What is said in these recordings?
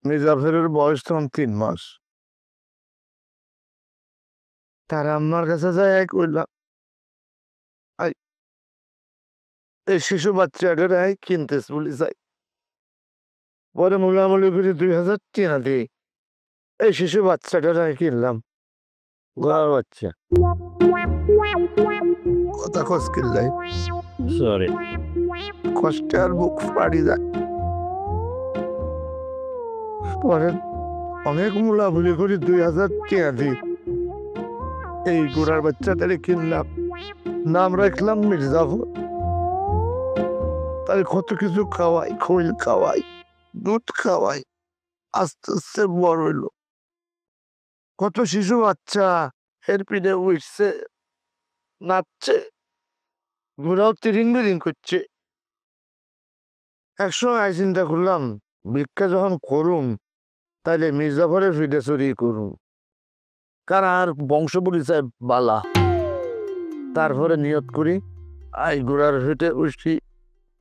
মির্জাফরের বয়স তখন 3 মাস। তার আম্মার কাছে যাই কইলাম, এই শিশু বাচ্চাটার কিনতেস বলি যাই। পরে মোলামুলি করে 2000 টাকা দিয়ে এই শিশু বাচ্চাটার কিনলাম। ঘোড়ার বাচ্চা কথা খোঁজ কিনলাই, সরি কষ্টে আর বুক পাড়ি যায়। পরে অনেক মোলামুলি করে 2000 টাকা দিয়ে এই ঘোড়ার বাচ্চাটারে কিনলাম। নাম রাখলাম মির্জাফর। তাই কত কিছু খাওয়াই, খৈল খাওয়াই, দুধ খাওয়াই, আস্তে আস্তে বড় হইল। কত শিশু বাচ্চা এর পিঠে উঠছে, নাচছে, ঘোড়াও তিরিং বিরিং করছে। একসময় চিন্তা করলাম ভিক্ষা যখন করুন তাইলে মির্জাফরের পিঠে চড়িয়ে করুন, কারণ আর বংশ পরিচয় বালা। তারপরে নিয়ত করি আই ঘোড়ার পিঠে উঠি,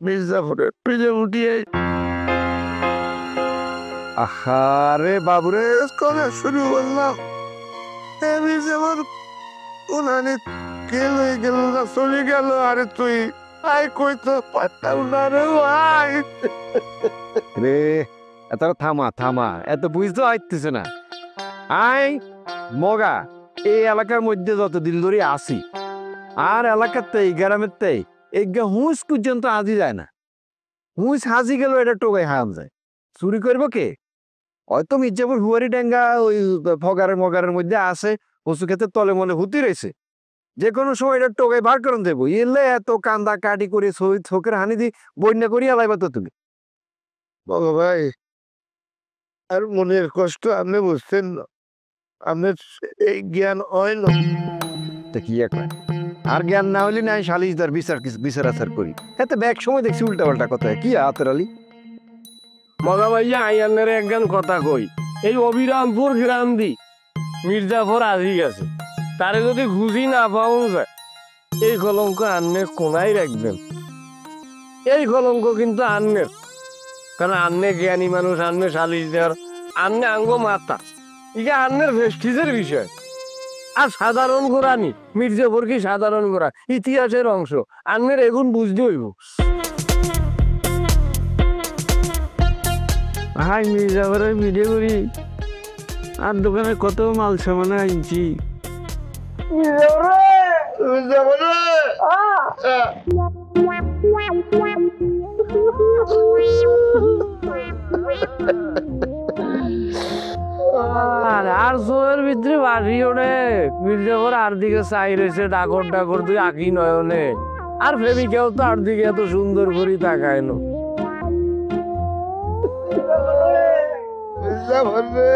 মির্জাফরের পিঠে উঠিয়ে আহারে বাবুরে করে শুরু করলাম। মির্জাফর উনানে গেল গেল না, চলে গেল। আরে তুই আয় কই তো পারতাম না রে ভাই। রে এত থামা থামা, এত বুঝতে আইতেছে না। আই মগা এই এলাকার মধ্যে যতদিন ধরে আসি, আর এলাকাতে গ্রামের তাই এগা হুঁস পর্যন্ত আজি যায় না। হুঁস হাজি গেল এটা টোকাই হাম যায়, চুরি করবো কে? হয়তো মির্জাপুর হুয়ারি ডেঙ্গা ওই ফগারের মগারের মধ্যে আছে, কচু ক্ষেতের তলে মনে হুতি রয়েছে। যে কোনো সময় এটা টোকাই বার করুন দেবো। এলে এত কান্দা কাটি করে চোখের হানি দি বন্যা করিয়া লাইবা তো তুমি। বাবা ভাই আর মনের কষ্ট আপনি বুঝছেন না, আপনার এই জ্ঞান হয় না। তা কি একটা আর জ্ঞান না হলে নাই সালিশদার বিচার আচার করি। এতে ব্যাগ সময় দেখছি উল্টা পাল্টা কথা। কি আতর আলী মগা ভাইয়া আইয়ানের একগান কথা কই, এই অবিরামপুর গ্রাম দি মির্জাফর আজি গেছে। তারে যদি খুঁজি না পাওয়া যায়, এই কলঙ্ক আন্নের কোনায় রাখবেন। এই কলঙ্ক কিন্তু আন্নের, কারণ আন্নে জ্ঞানী মানুষ, আন্নে সালিশদার, আন্নে আঙ্গ মাতা, ইকে আন্নের ভেস্টিজের বিষয়। আর সাধারণ গোড়ানি মির্জাফর কি সাধারণ গোড়া, ইতিহাসের অংশ। আন্নের এগুন বুঝতে হইব। হাই মির্জাফরের ভিডিও করি, আর দোকানে কত মাল সামান আনছি। আর জোয়ের ভিতরে বাড়ি ওড়ে মির্জাফর আর দিকে চাই রয়েছে ডাকর ডাকর তুই আঁকি নয়নে। আর প্রেমিকাও তো আর দিকে এত সুন্দর করে তাকায় না। মির্জাফর রে,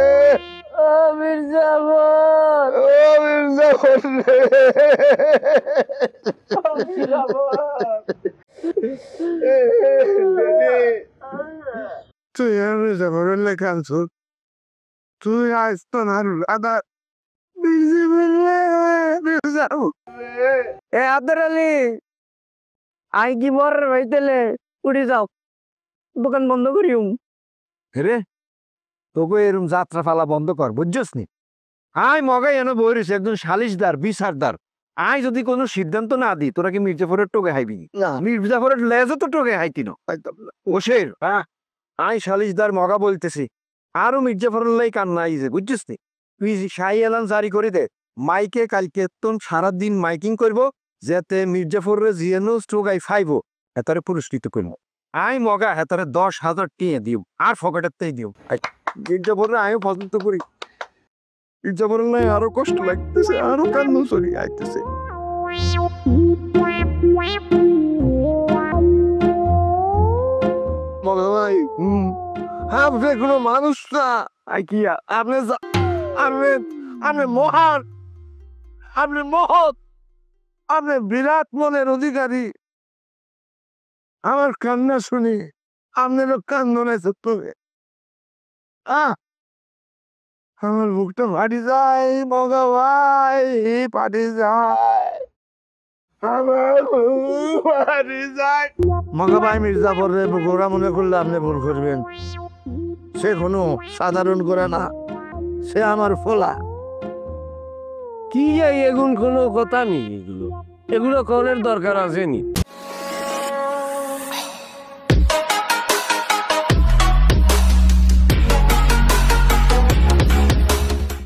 ও মির্জাফর, ও মির্জাফর রে, তুই আর মির্জাফরের লেখা আনছ, তুই আজ তো না আদা এ আদর আলী আই কি বর ভাইতেলে উঠে যাও, দোকান বন্ধ করিউম। রে তোকে এরম যাত্রা ফালা বন্ধ কর, বুঝছস নি? আয় মগাই এনে বই রয়েছে একজন সালিশদার বিচারদার। আয় যদি কোনো সিদ্ধান্ত না দি, তোরা কি মির্জাফরের টোকে হাইবি? না মির্জাফরের লেজও তো টোকে হাইতি না। ওশের হ্যাঁ, আয় সালিশদার মগা বলতেছি, আরো মির্জাফরের লাই কান্না আইছে, বুঝছিস নি? তুই শাহী এলান জারি করে দে, মাইকে কালকে তোর সারাদিন মাইকিং করবো, যাতে মির্জাফরের জিয়ানো স্ট্রোক আই ফাইবো হেতারে পুরস্কৃত করবো। আই মগা হেতারে 10,000 টিয়ে দিও, আর ফকেটের তাই দিও। মির্জাফরের আয়ও পছন্দ করি। মির্জাফরের নাই আরো কষ্ট লাগতেছে, আরো কান্না চলি আইতেছে। মগা ভাই, আপনি কোনো মানুষ না। কি আপনি আপনি আপনি মহান, আপনি মহৎ, আপনি বিরাট মনের অধিকারী। আমার কান্না শুনি আপনারও কান্দনে চোখে আমার বুকটা ফাটি যায় মগা ভাই, ফাটি যায়, আমার বুক ফাটি যায়। মগা ভাই মির্জাফর রে গোরা মনে করলে আপনি ভুল করবেন। সে কোনো সাধারণ করে না, সে আমার ফোলা। কি যাই এগুন কোনো কথা নেই, এগুলো এগুলো কনের দরকার আছে নি?